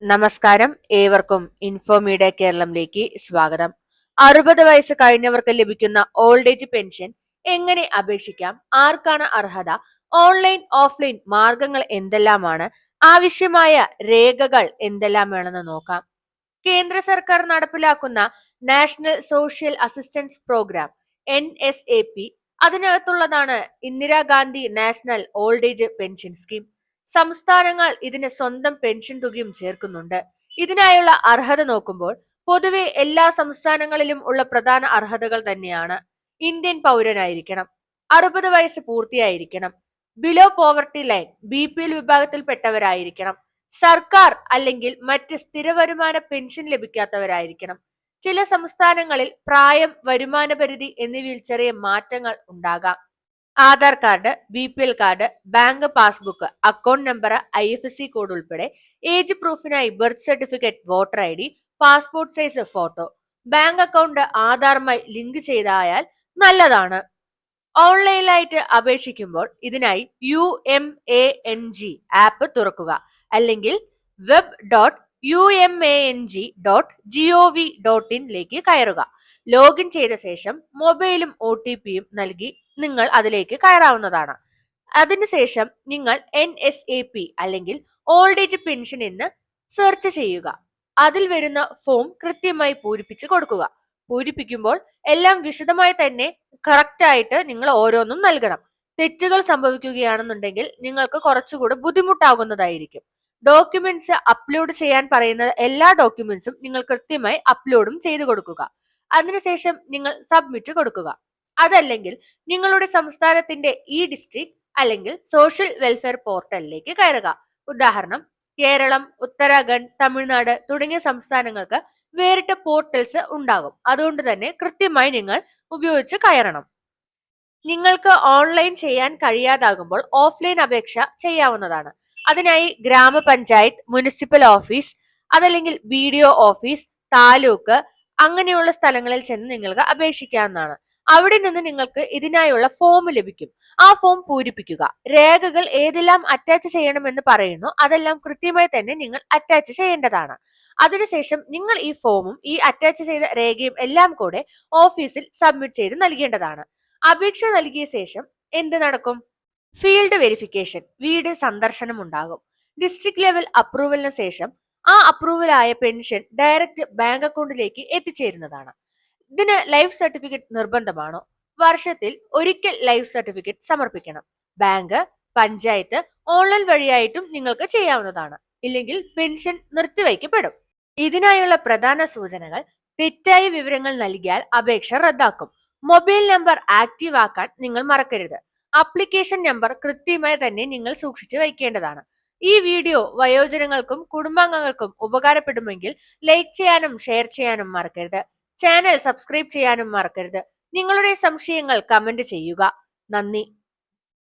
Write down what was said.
നമസ്കാരം, ഏവർക്കും ഇൻഫോമീഡിയ കേരളത്തിലേക്ക് സ്വാഗതം. 60 വയസ്സ് കഴിഞ്ഞവർക്ക് ലഭിക്കുന്ന ഓൾഡ് ഏജ് പെൻഷൻ എങ്ങനെ അപേക്ഷിക്കാം, ആർക്കാണ് അർഹത, ഓൺലൈൻ ഓഫ്ലൈൻ മാർഗങ്ങൾ എന്തെല്ലാമാണ്, ആവശ്യമായ രേഖകൾ എന്തെല്ലാം വേണമെന്ന് നോക്കാം. കേന്ദ്ര സർക്കാർ നടപ്പിലാക്കുന്ന national social assistance programme NSAP, അതിനകത്തുള്ളതാണ് Indira Gandhi national old age pension scheme. സംസ്ഥാനങ്ങൾ ഇതിന് സ്വന്തം പെൻഷൻ തുകയും ചേർക്കുന്നുണ്ട്. ഇതിനായുള്ള അർഹത നോക്കുമ്പോൾ പൊതുവെ എല്ലാ സംസ്ഥാനങ്ങളിലും ഉള്ള പ്രധാന അർഹതകൾ തന്നെയാണ്. ഇന്ത്യൻ പൗരനായിരിക്കണം, 60 വയസ്സ് പൂർത്തിയായിരിക്കണം, ബിലോ പോവർട്ടി ലൈൻ BPL വിഭാഗത്തിൽപ്പെട്ടവരായിരിക്കണം, സർക്കാർ അല്ലെങ്കിൽ മറ്റ് സ്ഥിര വരുമാന പെൻഷൻ ലഭിക്കാത്തവരായിരിക്കണം. ചില സംസ്ഥാനങ്ങളിൽ പ്രായം, വരുമാന പരിധി എന്നിവയിൽ ചെറിയ മാറ്റങ്ങൾ ഉണ്ടാകാം. Aadhaar card, BPL card, bank passbook, account number, IFSC code ഉൾപ്പെടെ ഏജ് പ്രൂഫിനായി birth certificate, voter ID, passport size photo, bank account ആധാറുമായി ലിങ്ക് ചെയ്താൽ നല്ലതാണ്. ഓൺലൈനായിട്ട് അപേക്ഷിക്കുമ്പോൾ ഇതിനായി UMANG ആപ്പ് തുറക്കുക, അല്ലെങ്കിൽ web.umang.gov.in കയറുക. ലോഗിൻ ചെയ്ത ശേഷം മൊബൈലും OTPയും നൽകി നിങ്ങൾ അതിലേക്ക് കയറാവുന്നതാണ്. അതിനുശേഷം നിങ്ങൾ NSAP അല്ലെങ്കിൽ ഓൾഡ് ഏജ് പെൻഷൻ എന്ന് സെർച്ച് ചെയ്യുക. അതിൽ വരുന്ന ഫോം കൃത്യമായി പൂരിപ്പിച്ച് കൊടുക്കുക. പൂരിപ്പിക്കുമ്പോൾ എല്ലാം വിശദമായി തന്നെ കറക്റ്റ് ആയിട്ട് നിങ്ങൾ ഓരോന്നും നൽകണം. തെറ്റുകൾ സംഭവിക്കുകയാണെന്നുണ്ടെങ്കിൽ നിങ്ങൾക്ക് കുറച്ചുകൂടെ ബുദ്ധിമുട്ടാകുന്നതായിരിക്കും. ഡോക്യുമെന്റ്സ് അപ്ലോഡ് ചെയ്യാൻ പറയുന്ന എല്ലാ ഡോക്യുമെന്റ്സും നിങ്ങൾ കൃത്യമായി അപ്ലോഡും ചെയ്തു കൊടുക്കുക. അതിനുശേഷം നിങ്ങൾ സബ്മിറ്റ് കൊടുക്കുക. അതല്ലെങ്കിൽ നിങ്ങളുടെ സംസ്ഥാനത്തിന്റെ ഡിസ്ട്രിക്ട് അല്ലെങ്കിൽ സോഷ്യൽ വെൽഫെയർ പോർട്ടലിലേക്ക് കയറുക. ഉദാഹരണം, കേരളം, ഉത്തരാഖണ്ഡ്, തമിഴ്നാട് തുടങ്ങിയ സംസ്ഥാനങ്ങൾക്ക് വേറിട്ട പോർട്ടൽസ് ഉണ്ടാകും. അതുകൊണ്ട് തന്നെ കൃത്യമായി നിങ്ങൾ ഉപയോഗിച്ച് കയറണം. നിങ്ങൾക്ക് ഓൺലൈൻ ചെയ്യാൻ കഴിയാതാകുമ്പോൾ ഓഫ്ലൈൻ അപേക്ഷ ചെയ്യാവുന്നതാണ്. അതിനായി ഗ്രാമപഞ്ചായത്ത്, മുനിസിപ്പൽ ഓഫീസ്, അതല്ലെങ്കിൽ BDO ഓഫീസ്, താലൂക്ക് അങ്ങനെയുള്ള സ്ഥലങ്ങളിൽ ചെന്ന് നിങ്ങൾക്ക് അപേക്ഷിക്കാവുന്നതാണ്. അവിടെ നിന്ന് നിങ്ങൾക്ക് ഇതിനായുള്ള ഫോം ലഭിക്കും. ആ ഫോം പൂരിപ്പിക്കുക. രേഖകൾ ഏതെല്ലാം അറ്റാച്ച് ചെയ്യണമെന്ന് പറയുന്നു അതെല്ലാം കൃത്യമായി തന്നെ നിങ്ങൾ അറ്റാച്ച് ചെയ്യേണ്ടതാണ്. അതിനുശേഷം നിങ്ങൾ ഈ ഫോമും ഈ അറ്റാച്ച് ചെയ്ത രേഖയും എല്ലാം കൂടെ ഓഫീസിൽ സബ്മിറ്റ് ചെയ്ത് നൽകേണ്ടതാണ്. അപേക്ഷ നൽകിയ ശേഷം എന്ത് നടക്കും? ഫീൽഡ് വെരിഫിക്കേഷൻ, വീട് സന്ദർശനം ഉണ്ടാകും. ഡിസ്ട്രിക്ട് ലെവൽ അപ്രൂവലിന് ശേഷം ആ അപ്രൂവൽ ആയ പെൻഷൻ ഡയറക്റ്റ് ബാങ്ക് അക്കൗണ്ടിലേക്ക് എത്തിച്ചേരുന്നതാണ്. ഇതിന് ലൈഫ് സർട്ടിഫിക്കറ്റ് നിർബന്ധമാണോ? വർഷത്തിൽ ഒരിക്കൽ ലൈഫ് സർട്ടിഫിക്കറ്റ് സമർപ്പിക്കണം. ബാങ്ക്, പഞ്ചായത്ത് ഓൺലൈൻ വഴിയായിട്ടും നിങ്ങൾക്ക് ചെയ്യാവുന്നതാണ്. ഇല്ലെങ്കിൽ പെൻഷൻ നിർത്തിവയ്ക്കപ്പെടും. ഇതിനായുള്ള പ്രധാന സൂചനകൾ: തെറ്റായ വിവരങ്ങൾ നൽകിയാൽ അപേക്ഷ റദ്ദാക്കും. മൊബൈൽ നമ്പർ ആക്റ്റീവ് ആക്കാൻ നിങ്ങൾ മറക്കരുത്. ആപ്ലിക്കേഷൻ നമ്പർ കൃത്യമായി തന്നെ നിങ്ങൾ സൂക്ഷിച്ചു വയ്ക്കേണ്ടതാണ്. ഈ വീഡിയോ വയോജനങ്ങൾക്കും കുടുംബാംഗങ്ങൾക്കും ഉപകാരപ്പെടുമെങ്കിൽ ലൈക്ക് ചെയ്യാനും ഷെയർ ചെയ്യാനും മറക്കരുത്. ചാനൽ സബ്സ്ക്രൈബ് ചെയ്യാനും മറക്കരുത്. നിങ്ങളുടെ സംശയങ്ങൾ കമന്റ് ചെയ്യുക. നന്ദി.